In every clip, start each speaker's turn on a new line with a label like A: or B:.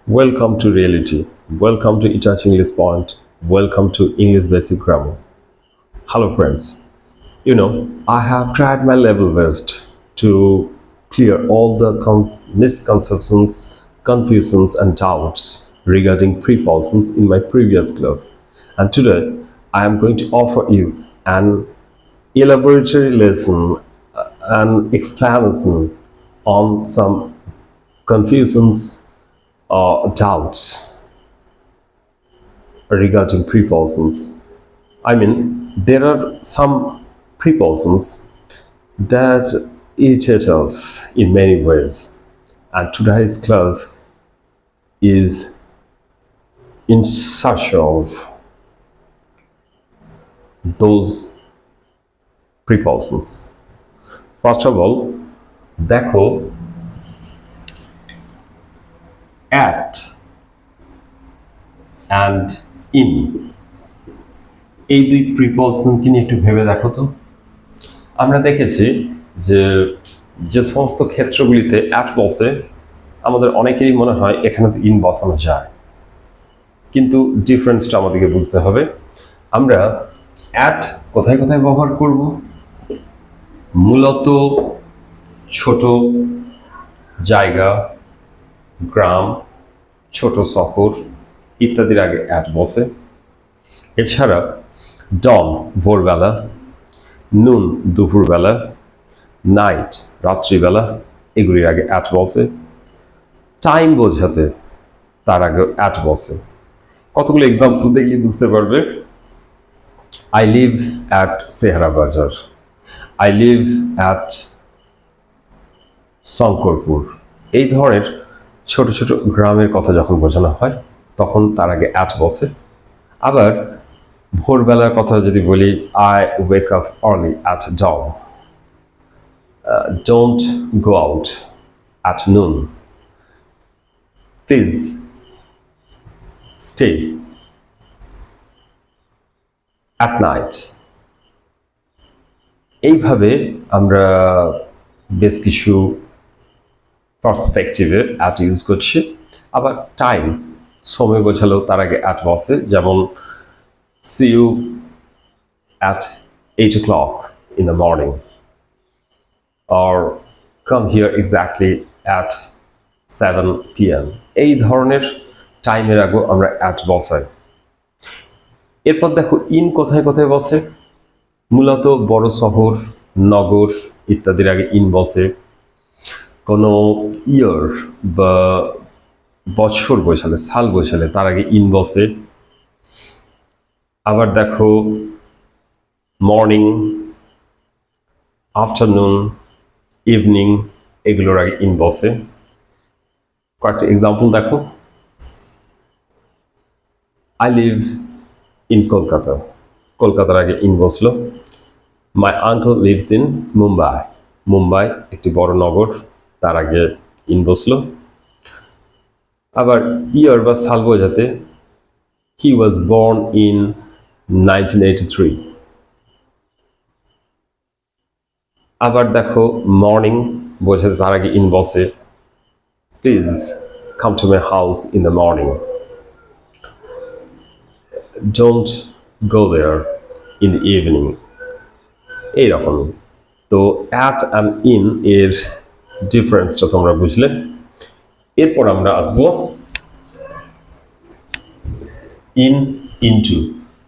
A: Welcome to reality. Welcome to Itachi English Point. Welcome to English Basic Grammar. Hello, friends. I have tried my level best to clear all the misconceptions, confusions, and doubts regarding prepositions in my previous class. And today, I am going to offer you an elaboratory lesson, an explanation on some confusions or doubts regarding prepositions. I mean, there are some prepositions that irritate us in many ways, and today's class is in search of those prepositions. First of all, দেখো at and in এই দুই প্রিপজিশনকে নিয়ে একটু ভেবে দেখো তো। আমরা দেখেছি যে যে সমস্ত ক্ষেত্রগুলিতে অ্যাট বসে আমাদের অনেকেরই মনে হয় এখানে তো ইন বসানো যায়, কিন্তু ডিফারেন্সটা আমাদেরকে বুঝতে হবে। আমরা অ্যাট কোথায় কোথায় ব্যবহার করব? মূলত ছোট জায়গা, গ্রাম, ছোট শহর ইত্যাদির আগে অ্যাট বসে। এছাড়া ডন ভোরবেলা, নুন দুপুরবেলা, নাইট রাত্রিবেলা এগুলির আগে অ্যাট বসে। টাইম বোঝাতে তার আগে অ্যাট বসে। কতগুলো এক্সাম্পল দেখলে বুঝতে পারবে। আই লিভ অ্যাট সেহারা বাজার, আই লিভ অ্যাট শঙ্করপুর। এই ধরনের ছোট ছোট গ্রামের কথা যখন বোঝানো হয় তখন তার আগে অ্যাট বসে। আবার ভোরবেলার কথা যদি বলি, I wake up early at dawn, don't go out at noon, please stay at night। এইভাবে আমরা বেশ কিছু পার্সপেক্টিভে অ্যাট ইউজ করছি। আবার টাইম সময় বোঝালেও তার আগে অ্যাট বসে, যেমন see you at 8 o'clock in the morning, or come here exactly at 7 p.m. এই ধরনের টাইমের আগে আমরা অ্যাট বসাই। এরপর দেখো ইন কোথায় কোথায় বসে। মূলত বড় শহর, নগর ইত্যাদির আগে ইন বসে। কোনো ইয়ার বা বছর বোঝালে, সাল বোঝালে তার আগে ইন বসে। আবার দেখো মর্নিং, আফটারনুন, ইভিনিং এগুলোর আগে ইন বসে। কয়েকটা এক্সাম্পল দেখো। আই লিভ ইন কলকাতা, কলকাতার আগে ইন বসলো। My uncle lives in Mumbai, Mumbai একটি বড় নগর, তার আগে ইন বসলো। আবার ইয়ার বা সাল বোঝাতে হি ওয়াজ বর্ন ইন 1983। আবার দেখো মর্নিং বোঝাতে তার আগে ইন বসে, please come to my house in the morning, don't go there in the evening. এইরকমই। তো অ্যাট অ্যান্ড ইন এর ডিফারেন্সটা তোমরা বুঝলে। এরপর আমরা আসবো ইন, ইনটু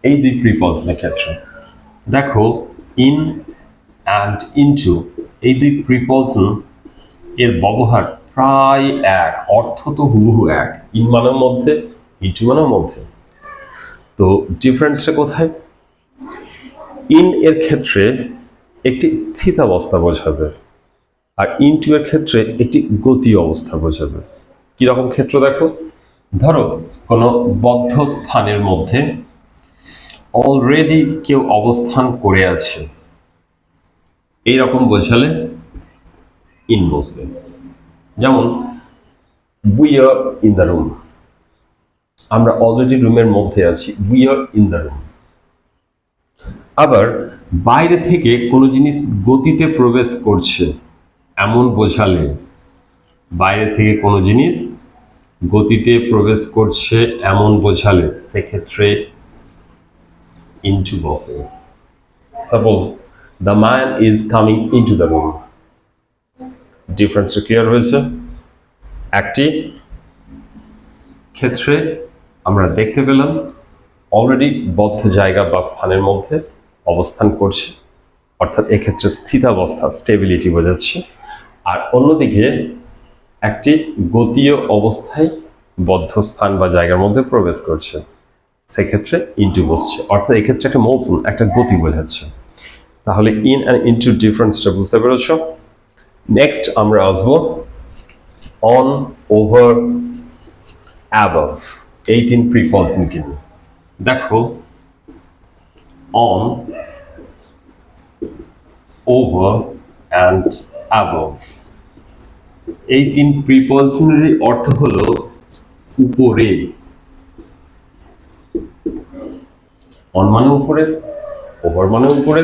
A: এই দুই প্রিপজিশনের ক্ষেত্রে। দেখো ইন অ্যান্ড ইনটু এই দুই প্রিপজিশন এর ব্যবহার প্রায় এক, অর্থ তো হুবহু এক, ইন মানের মধ্যে, ইনটু মানের মধ্যে। তো ডিফারেন্সটা কোথায়? ইন এর ক্ষেত্রে একটি স্থিতাবস্থা বোঝাবে, আর ইনটু এর ক্ষেত্রে একটি গতি অবস্থা বোঝাবে। কিরকম ক্ষেত্র দেখো, ধরো কোনো বদ্ধ স্থানের মধ্যে অলরেডি কেউ অবস্থান করে আছে, এইরকম বোঝালে ইন বসবে। যেমন we are in the room, আমরা অলরেডি রুমের মধ্যে আছি, we are in the room. আবার বাইরে থেকে কোনো জিনিস গতিতে প্রবেশ করছে এমন বোঝালে, বাইরে থেকে কোনো জিনিস গতিতে প্রবেশ করছে এমন বোঝালে সেক্ষেত্রে ইনটু বসে। Suppose the man is coming into the room. ডিফারেন্সটা ক্লিয়ার হয়েছে? একটি ক্ষেত্রে আমরা দেখতে পেলাম অলরেডি বদ্ধ জায়গা বা স্থানের মধ্যে অবস্থান করছে, অর্থাৎ এক্ষেত্রে স্থিতাবস্থা, স্টেবিলিটি বোঝাচ্ছে। আর অন্যদিকে একটি গতীয় অবস্থায় বদ্ধ স্থান বা জায়গার মধ্যে প্রবেশ করছে, সেক্ষেত্রে ইনটু বসছে, অর্থাৎ এক্ষেত্রে একটা মোশন, একটা গতি বোঝাচ্ছে। তাহলে ইন অ্যান্ড ইনটু ডিফারেন্সটা বুঝতে পেরেছ। নেক্সট আমরা আসবো অন, ওভার, অ্যাবভ, এই তিন প্রিপজিশন কিন্তু দেখো অন, ওভার অ্যান্ড অ্যাবভ, এই তিন প্রিপজিশনেরই অর্থ হলো উপরে। অন মানে উপরে, ওভার মানে উপরে,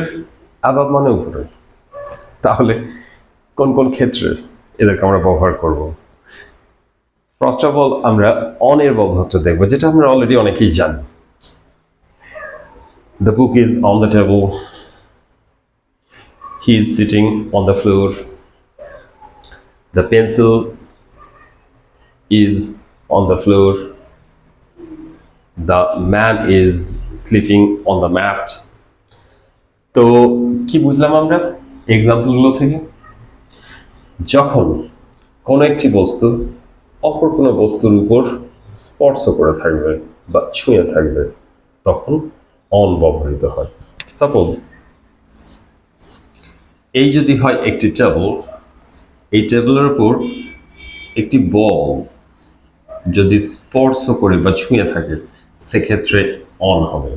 A: অ্যাবভ মানে উপরে। তাহলে কোন কোন ক্ষেত্রে এদেরকে আমরা ব্যবহার করব? ফার্স্ট অফ অল আমরা অন এর ব্যবহারটা দেখবো, যেটা আমরা অলরেডি অনেকেই জানি। The book is on the table. He is sitting on the floor. The pencil is on the floor. The man is sleeping on the mat. তো কি বুঝলাম আমরা এক্সাম্পলগুলো থেকে? যখন কোনো একটি বস্তু অপর কোনো বস্তুর উপর স্পর্শ করে থাকবে বা ছুঁয়ে থাকবে, তখন অন ব্যবহৃত হয়। সাপোজ এই যদি হয় একটি টেবিল, এই টেবিলের উপর একটি বল যদি স্পর্শ করে বা ছুঁয়ে থাকে, সেক্ষেত্রে অন হবে।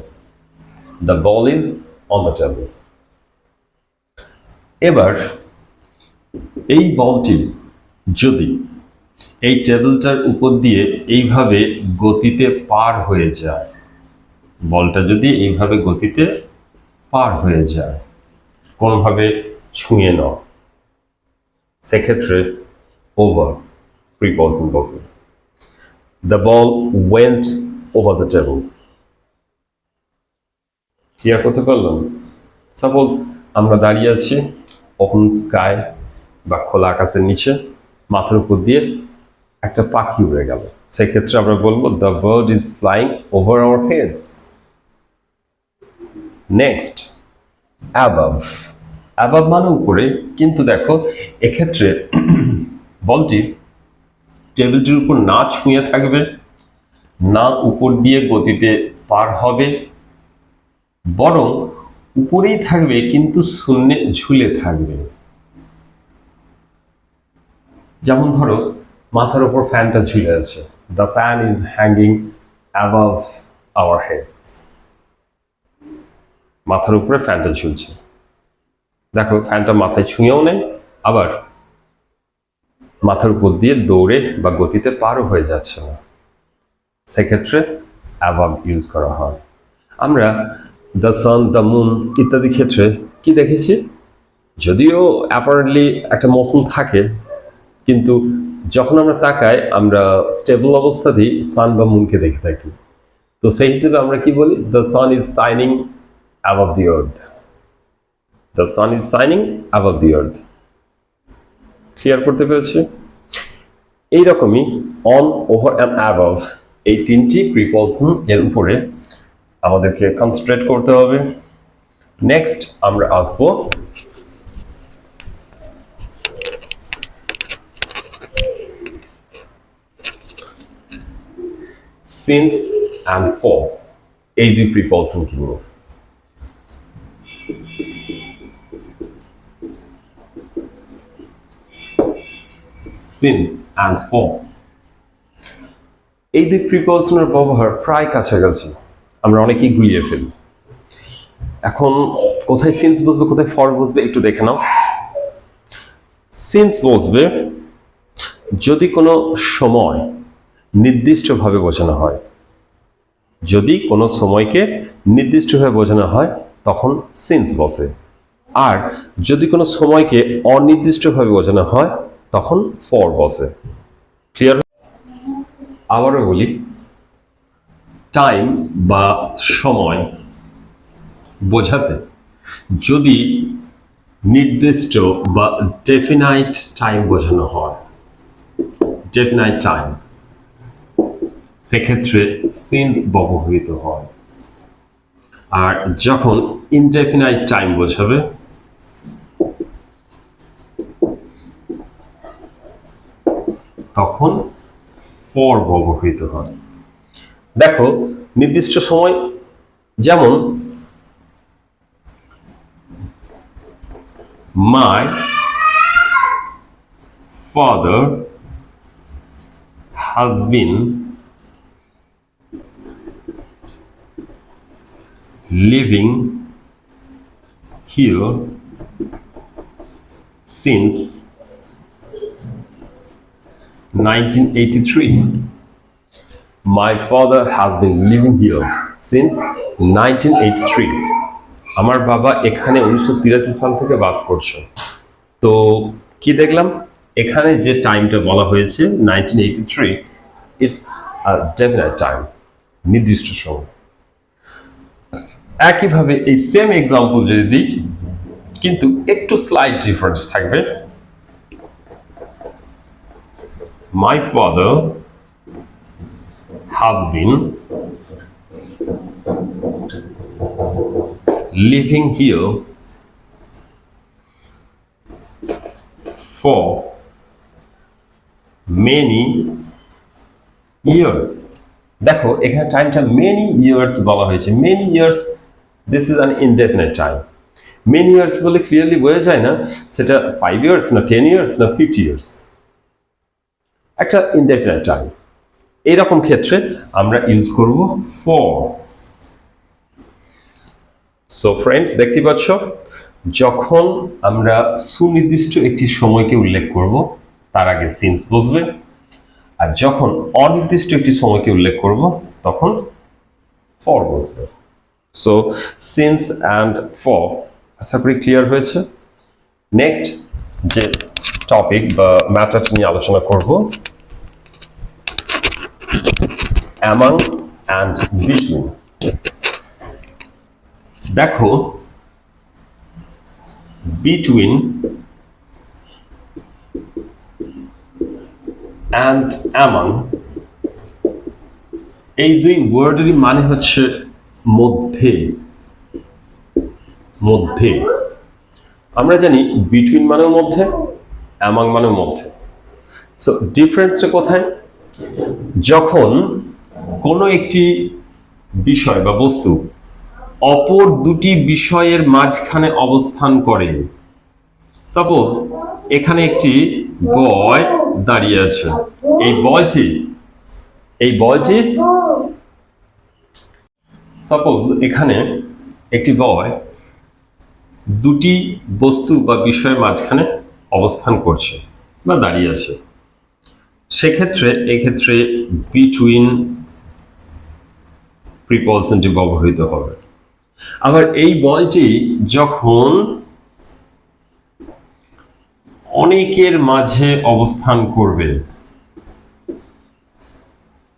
A: The ball is on the table. এবার এই বলটি যদি এই টেবিলটার উপর দিয়ে এইভাবে গতিতে পার হয়ে যায়, বলটা যদি এইভাবে গতিতে পার হয়ে যায়, কোনোভাবে ছুঁয়ে নাও, সেক্ষেত্রে ওভার প্রিপজিশন বসে। The ball went over the table. Clear করতে পারলাম? সাপোজ আমরা দাঁড়িয়ে আছি ওপেন স্কাই বা খোলা আকাশের নিচে, মাথার উপর দিয়ে একটা পাখি উড়ে গেল, সেক্ষেত্রে আমরা বলবো the bird is flying over our heads. Next above. Above মানে উপরে, কিন্তু দেখো এক্ষেত্রে বলটি টেবিলটির উপর না ছুঁয়ে থাকবে, না উপর দিয়ে গতিতে পার হবে, বরং উপরেই থাকবে কিন্তু শূন্যে ঝুলে থাকবে। যেমন ধরো মাথার উপর ফ্যানটা ঝুলে আছে, the fan is hanging above our heads. মাথার উপরে ফ্যানটা ঝুলছে, দেখো ফ্যানটা মাথায় ছুঁয়েও নেই, আবার মাথার উপর দিয়ে দৌড়ে বা গতিতে পারও হয়ে যাচ্ছে না, সেক্ষেত্রে অ্যাবাভ ইউজ করা হয়। আমরা দ্য সান, দ্য মুন ইত্যাদি ক্ষেত্রে কি দেখেছি, যদিও অ্যাপারেন্টলি একটা মৌসুম থাকে, কিন্তু যখন আমরা তাকাই আমরা স্টেবল অবস্থাতেই সান বা মুনকে দেখে থাকি। তো সেই হিসেবে আমরা কি বলি, the sun is shining above the earth. The sun is shining above the earth. Clear করতে পেরেছি? এইরকমই অন, ওভার অ্যান্ড অ্যাবভ, এই তিনটি প্রিপজিশন এর উপরে আমাদেরকে কনসেন্ট্রেট করতে হবে। নেক্সট আমরা আসবো সিন্স অ্যান্ড ফর, এই দুই প্রিপজিশন কি বলবো? সিন্স অ্যান্ড ফর, এই দুই প্রিপজিশনের ব্যবহার প্রায় কাছাকাছি, আমরা অনেকেই গুলিয়ে ফেলি। এখন কোথায় সিন্স বসবে, কোথায় ফর বসবে একটু দেখে নাও। সিন্স বসবে যদি কোনো সময় নির্দিষ্টভাবে বোঝানো হয়, যদি কোনো সময়কে নির্দিষ্টভাবে বোঝানো হয় তখন সিন্স বসে, আর যদি কোনো সময়কে অনির্দিষ্টভাবে বোঝানো হয় তখন ফর বসে। ক্লিয়ার? আবারও বলি, টাইম বা সময় বোঝাতে যদি নির্দিষ্ট বা ডেফিনাইট টাইম বোঝানো হয়, ডেফিনাইট টাইম, সেক্ষেত্রে সিন্স ব্যবহৃত হয়। আর যখন ইনডেফিনাইট টাইম বোঝাবে তখন ফর ব্যবহৃত হয়। দেখো, নির্দিষ্ট সময় যেমন my father has been living here since 1983. My father has been living here since 1983. আমার বাবা এখানে 1983 সাল থেকে বাস করছে। তো কি দেখলাম, এখানে যে টাইমটা বলা হয়েছে 1983, ইটস আ ডেফিনাইট টাইম, নির্দিষ্ট সময়। একইভাবে এই সেম এক্সাম্পল যদি দিই, কিন্তু একটু স্লাইট ডিফারেন্স থাকবে। My father has been living here for many years. দেখো, এখানে টাইমটা মেনি ইয়ার্স বলা হয়েছে। Many years, this is an indefinite time. Many years বলে ক্লিয়ারলি বোঝা যায় না সেটা 5 ইয়ার্স না 10 ইয়ার্স না 50 ইয়ার্স, একটা ইনডেফিনিট টাইম। এইরকম ক্ষেত্রে আমরা ইউজ করব ফর। সো ফ্রেন্ডস, দেখতে পাচ্ছ, যখন আমরা সুনির্দিষ্ট একটি সময়কে উল্লেখ করব তার আগে সিন্স বসবে, আর যখন অনির্দিষ্ট একটি সময়কে উল্লেখ করব তখন ফর বসবে। সো সিন্স অ্যান্ড ফর, আশা করি ক্লিয়ার হয়েছে। নেক্সট যে টপিক বা ম্যাটারটা নিয়ে আলোচনা করব, অ্যামাং অ্যান্ড বিটুইন। দেখো, বিটুইন অ্যান্ড অ্যামাং এই দুই ওয়ার্ডেরই মানে হচ্ছে মধ্যে। মধ্যে আমরা জানি বিটুইন মানেও মধ্যে, অ্যামাং মানেও মধ্যে। সো ডিফারেন্সটা কোথায়? যখন কোনো একটি বিষয় বা বস্তু অপর দুটি বিষয়ের মাঝখানে অবস্থান করে। সাপোজ এখানে একটি বয় দাঁড়িয়ে আছে, এই বলটি সাপোজ এখানে একটি বয় দুটি বস্তু বা বিষয়ের মাঝখানে অবস্থান করছে বা দাঁড়িয়ে আছে, সেক্ষেত্রে এক্ষেত্রে বিটুইন প্রিপজিশনটি ব্যবহৃত হবে। আবার এই বলটি যখন অনেকের মাঝে অবস্থান করবে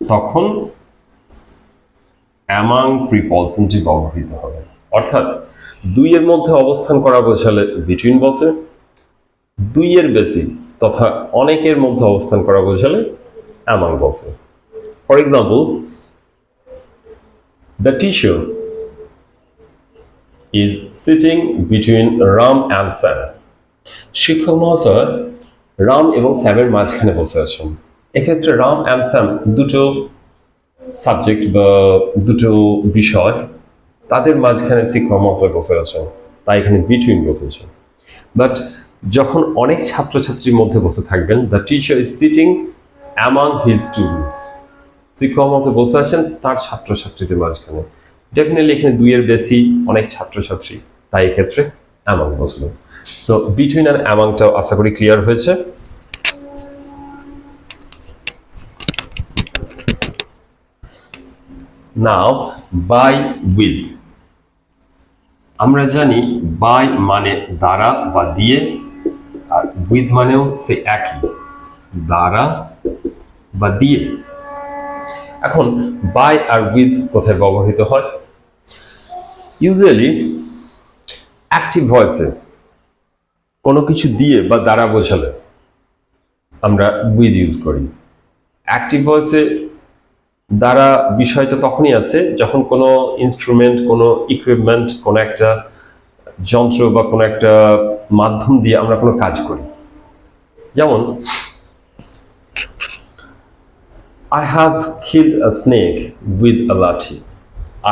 A: তখন অ্যামাং প্রিপজিশনটি ব্যবহৃত হবে। অর্থাৎ দুইয়ের মধ্যে অবস্থান করা বোঝালে বিটুইন বসে, দুইয়ের বেশি তথা অনেকের মধ্যে অবস্থান করা বোঝালে অ্যামাং বসে। For example, the teacher is sitting between Ram and Sam. শিক্ষক মহাশয় রাম এবং স্যামের মাঝখানে বসে আছেন। এক্ষেত্রে রাম অ্যান্ড স্যাম দুটো সাবজেক্ট বা দুটো বিষয়, তাদের মাঝখানে শিক্ষক মহাশয় বসে আছেন, তাই এখানে বিটুইন বসেছেন। বাট যখন অনেক ছাত্রছাত্রীর মধ্যে বসে থাকবেন, the teacher is sitting among his students, শিক্ষক মহাশয় বসে আছেন তার ছাত্রছাত্রীদের মাঝখানে। ডেফিনেটলি এখানে দুইয়ের বেশি, অনেক ছাত্রছাত্রী, তাই এক্ষেত্রে অ্যামাং বসলো। সো বিটুইন আর অ্যামাংটাও আশা করি ক্লিয়ার হয়েছে। নাও বাই উইথ। আমরা জানি বাই মানে দ্বারা বা দিয়ে, আর উইথ মানেও সেই একই, দ্বারা বা দিয়ে। এখন বাই আর উইথ কোথায় ব্যবহৃত হয়? ইউজুয়ালি অ্যাক্টিভ ভয়েসে কোনো কিছু দিয়ে বা দ্বারা বোঝালে আমরা উইথ ইউজ করি। অ্যাক্টিভ ভয়েসে দ্বারা বিষয়টা তখনই আছে যখন কোনো ইনস্ট্রুমেন্ট, কোনো ইকুইপমেন্ট, কোনো একটা যন্ত্র বা কোনো একটা মাধ্যম দিয়ে আমরা কোনো কাজ করি। যেমন I have killed a snake with a lathi.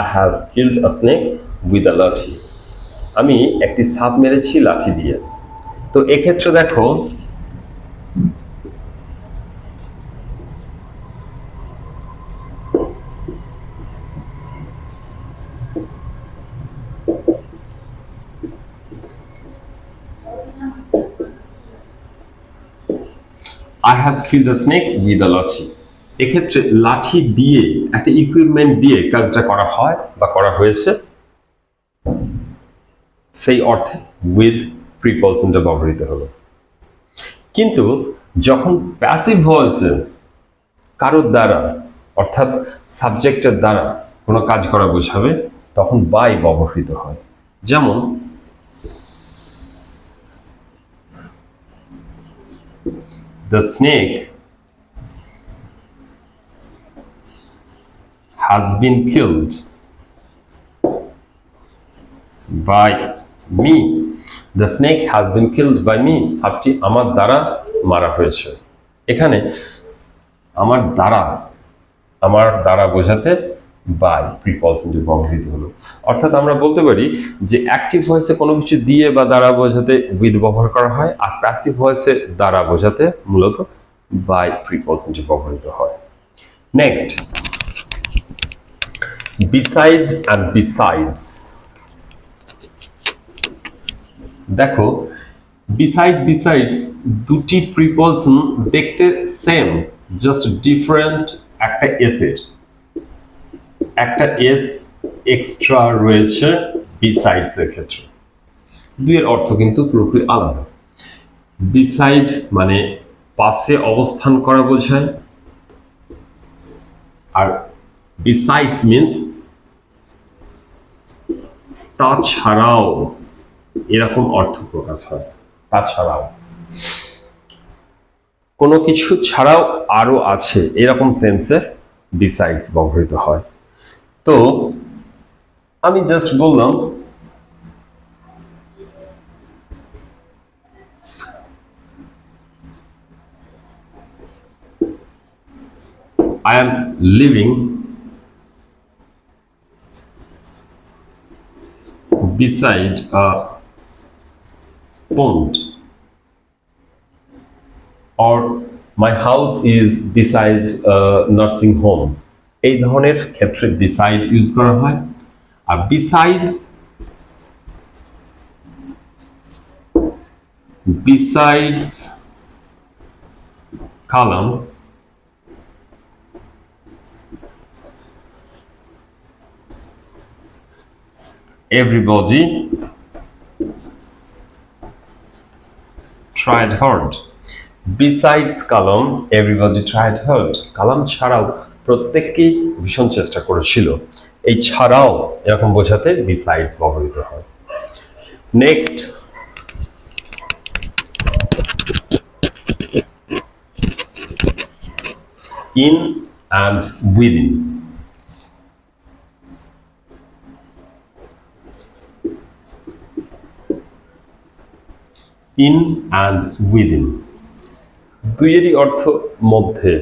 A: I have killed a snake with a lathi. আমি একটি সাপ মেরেছি লাঠি দিয়ে। তো এক্ষেত্রে দেখো I have killed a snake with a lathi. এক্ষেত্রে লাঠি দিয়ে একটা ইকুইপমেন্ট দিয়ে কাজটা করা হয় বা করা হয়েছে, সেই অর্থে উইথ প্রিপলশনটা ব্যবহৃত হলো। কিন্তু যখন প্যাসিভ ভয়েসে কারোর দ্বারা অর্থাৎ সাবজেক্টের দ্বারা কোনো কাজ করা বোঝাবে তখন বাই ব্যবহৃত হয়। যেমন the snake has been killed by me. The snake has been killed by me. সাপটি আমার দ্বারা মারা হয়েছে। এখানে আমার দ্বারা বোঝাতে বাই প্রিপলশনটি ব্যবহৃত হলো। অর্থাৎ আমরা বলতে পারি যে অ্যাক্টিভ ভয়েসে কোনো কিছু দিয়ে বা দ্বারা বোঝাতে উইথ ব্যবহার করা হয়, আর প্যাসিভ ভয়েসে দ্বারা বোঝাতে মূলত বাই প্রিপলশনটি ব্যবহৃত হয়। Next, beside and besides। দেখো besides দুটি প্রিপলশন দেখতে সেম, জাস্ট ডিফারেন্ট। একটা এস এক্সট্রা রয়েছে বিসাইডস এর ক্ষেত্রে, দুইয়ের অর্থ কিন্তু পুরোপুরি আলাদা। বিসাইড মানে পাশে অবস্থান করা বোঝায়, আর বিসাইডস মিন্স তাছাড়াও, এরকম অর্থ প্রকাশ হয়। তাছাড়াও কোনো কিছু ছাড়াও আরো আছে, এরকম সেন্সে বিসাইডস ব্যবহৃত হয়। তো আমি জাস্ট বললাম I am living beside a pond, or my house is beside a nursing home। এই ধরনের ক্ষেত্রে beside ইউজ করা হয়। আর besides column everybody tried hard। besides column everybody tried hard, কালাম ছাড়াও প্রত্যেককেই ভীষণ চেষ্টা করেছিল। এই ছাড়াও এরকম বোঝাতে besides ব্যবহৃত হয়। Next, in and within। in and within দুইয়েরই অর্থ মধ্যে।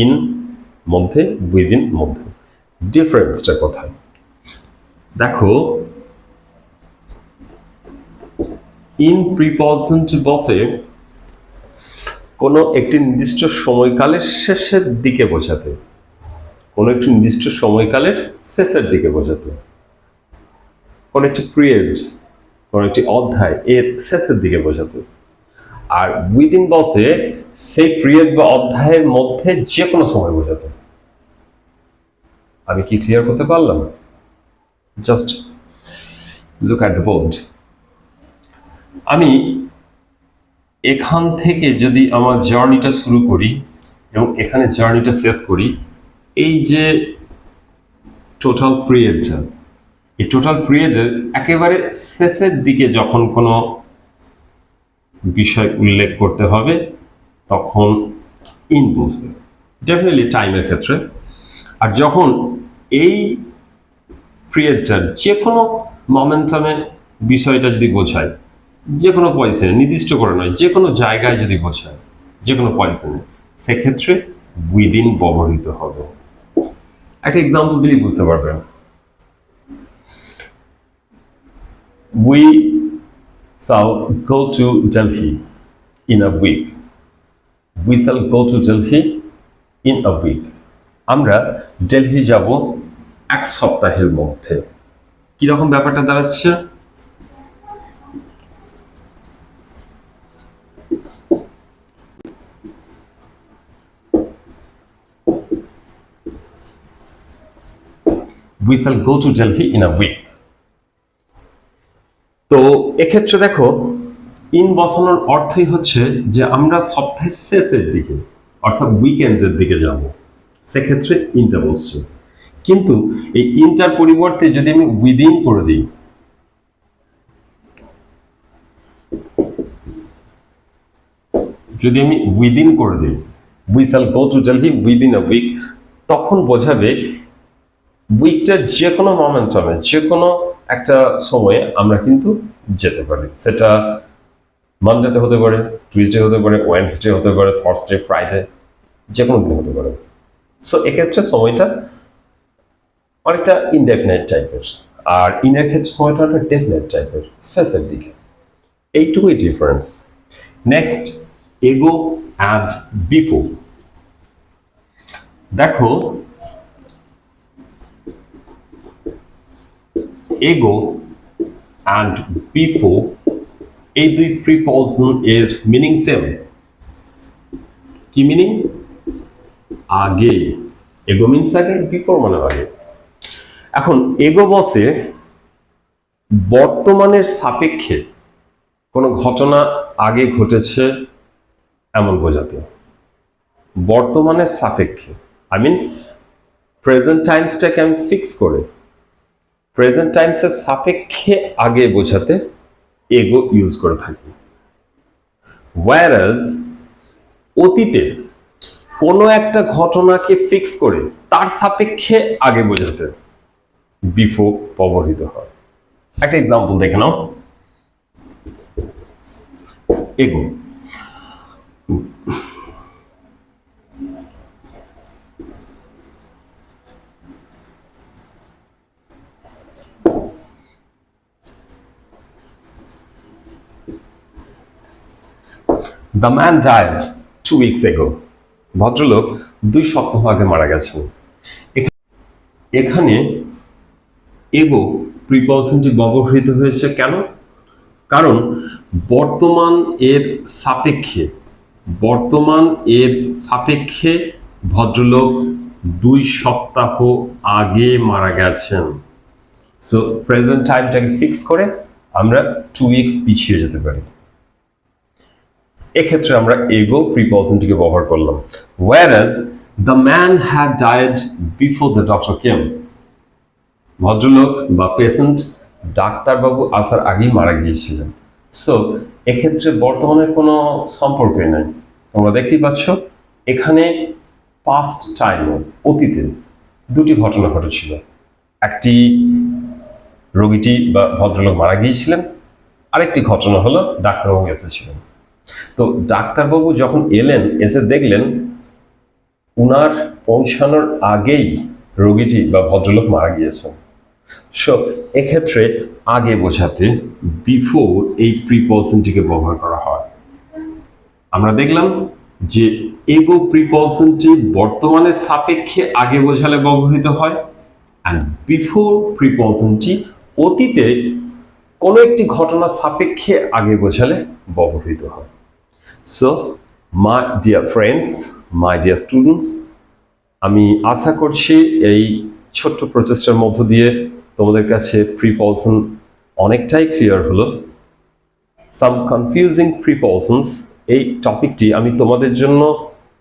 A: ইন মধ্যে, উইদিন মধ্যে। ডিফারেন্সটা কোথায়? দেখো ইন প্রিপজিশনটি বসে কোনো একটি নির্দিষ্ট সময়কালের শেষের দিকে বোঝাতে, কোনো একটি নির্দিষ্ট সময়কালের শেষের দিকে বোঝাতে, কোনো একটি পিরিয়ড, কোনো একটি অধ্যায় এর শেষের দিকে বোঝাতে। আর উইদিন বসে সেই পিরিয়ড বা অধ্যায়ের মধ্যে যে কোনো সময় বোঝাতে। আমি কি ক্লিয়ার করতে পারলাম? Just look at the board. আমি এখান থেকে যদি আমার জার্নিটা শুরু করি, এবং এখানে জার্নিটা শেষ করি, এই যে টোটাল পিরিয়ডটা, এই টোটাল পিরিয়ডের একেবারে শেষের দিকে যখন কোনো বিষয় উল্লেখ করতে হবে তখন ইন বসবে, ডেফিনেটলি টাইমের ক্ষেত্রে। আর যখন এই পিরিয়ডটার যে কোনো মোমেন্টামে বিষয়টা যদি বোঝায়, যে কোনো পজিশনে, নির্দিষ্ট করে নয়, যে কোনো জায়গায় যদি বোঝায়, যে কোনো পজিশনে, সেক্ষেত্রে উইদিন ব্যবহৃত হবে। একটা এক্সাম্পল দিলে বুঝতে পারবেন। We shall go to Delhi in a week. We shall go to Delhi in a week. আমরা দিল্লি যাব এক সপ্তাহের মধ্যে। কিরকম ব্যাপারটা দাঁড়াচ্ছে? We shall go to Delhi in a week. তো এক্ষেত্রে দেখো, ইন বসানোর অর্থই হচ্ছে যে আমরা সপ্তাহের শেষের দিকে অর্থাৎ উইকেন্ডের দিকে যাব, সেক্ষেত্রে ইনটা বসছে। কিন্তু এই ইনটার পরিবর্তে যদি আমি উইদিন করে দিই, যদি আমি উইদিন করে দিই, we shall go to Delhi within a week, তখন বোঝাবে উইকটার যে কোনো মোমেন্টামে, যে কোনো একটা সময়ে আমরা কিন্তু যেতে পারি। সেটা মানডেতে হতে পারে, টুইসডে হতে পারে, ওয়েডনেসডে হতে পারে, থার্সডে, ফ্রাইডে, যে কোনো দিন হতে পারে। সো এক্ষেত্রে সময়টা অনেকটা ইনডেফিনাইট টাইপের, আর ইনের ক্ষেত্রে সময়টা অনেকটা ডেফিনাইট টাইপের, শেষের দিকে। এইটুকুই ডিফারেন্স। নেক্সট, এগো অ্যান্ড বিফোর। দেখো, এগো অ্যান্ড বিফোর এই দুই প্রিপজিশন এর মিনিং সেম। কি মিনিং? আগে। এগো মিনস আগে, বিফোর মানে আগে। এখন এগো বসে বর্তমানের সাপেক্ষে কোনো ঘটনা আগে ঘটেছে এমন বোঝাতে। বর্তমানের সাপেক্ষে, আই মিন প্রেজেন্ট টাইমসটাকে আমি ফিক্স করে প্রেজেন্ট টাইমসের সাপেক্ষে আগে বোঝাতে এগো ইউজ করে থাকি। ওয়্যারাজ অতীতে কোনো একটা ঘটনাকে ফিক্স করে তার সাপেক্ষে আগে বোঝাতে বিফোর ব্যবহৃত হয়। একটা এক্সাম্পল দেখে নাও। এগো, The man died 2 weeks ago. ভদ্রলোক 2 সপ্তাহ আগে মারা গেছেন। এখানে এগো প্রিপজিশনটি ব্যবহৃত হয়েছে কেন? কারণ বর্তমান এর সাপেক্ষে ভদ্রলোক 2 সপ্তাহ আগে মারা গেছেন। সো প্রেজেন্ট টাইমটাকে ফিক্স করে আমরা 2 উইকস পিছিয়ে যেতে পারি। এক্ষেত্রে আমরা এগো প্রিপজিশনটিকে ব্যবহার করলাম। Whereas the man had died before the doctor came. ভদ্রলোক বা পেশেন্ট ডাক্তারবাবু আসার আগেই মারা গিয়েছিলেন। সো এক্ষেত্রে বর্তমানের কোনো সম্পর্কই নাই। তোমরা দেখতেই পাচ্ছ এখানে পাস্ট টাইমে, অতীতে দুটি ঘটনা ঘটেছিল। একটি রোগীটি বা ভদ্রলোক মারা গিয়েছিলেন, আরেকটি ঘটনা হলো ডাক্তারবাবু এসেছিলেন। তো ডাক্তারবাবু যখন এলেন, এসে দেখলেন উনার পৌঁছানোর আগেই রোগীটি বা ভদ্রলোক মারা গিয়েছেন। সো এক্ষেত্রে আগে বোঝাতে বিফোর এই প্রিপজিশনটিকে ব্যবহার করা হয়। আমরা দেখলাম যে এগো প্রিপজিশনটি বর্তমানের সাপেক্ষে আগে বোঝালে ব্যবহৃত হয়, অ্যান্ড বিফোর প্রিপজিশনটি অতীতে কোনো একটি ঘটনার সাপেক্ষে আগে বোঝালে ব্যবহৃত হয়। So my dear friends, my dear students, আমি আশা করছি এই ছোট্ট প্রচেষ্টার মধ্য দিয়ে তোমাদের কাছে প্রিপজিশন অনেকটাই ক্লিয়ার হলো। সাম কনফিউজিং প্রিপজিশনস, এই টপিকটি আমি তোমাদের জন্য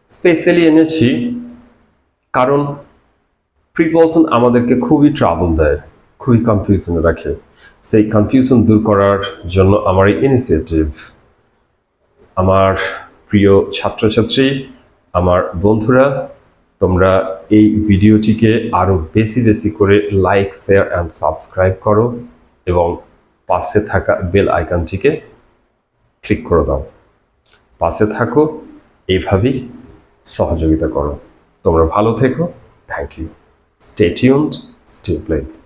A: স্পেশালি এনেছি কারণ প্রিপলশন আমাদেরকে খুবই ট্রাবল দেয়, খুবই কনফিউশনে রাখে। সেই কনফিউশন দূর করার জন্য আমার এই ইনিশিয়েটিভ। আমার প্রিয় ছাত্রছাত্রী, আমার বন্ধুরা, তোমরা এই ভিডিওটিকে আরও বেশি বেশি করে লাইক, শেয়ার অ্যান্ড সাবস্ক্রাইব করো এবং পাশে থাকা বেল আইকনটিকে ক্লিক করে দাও। পাশে থাকো, এইভাবেই সহযোগিতা করো। তোমরা ভালো থেকো। Thank you. Stay tuned, stay blessed.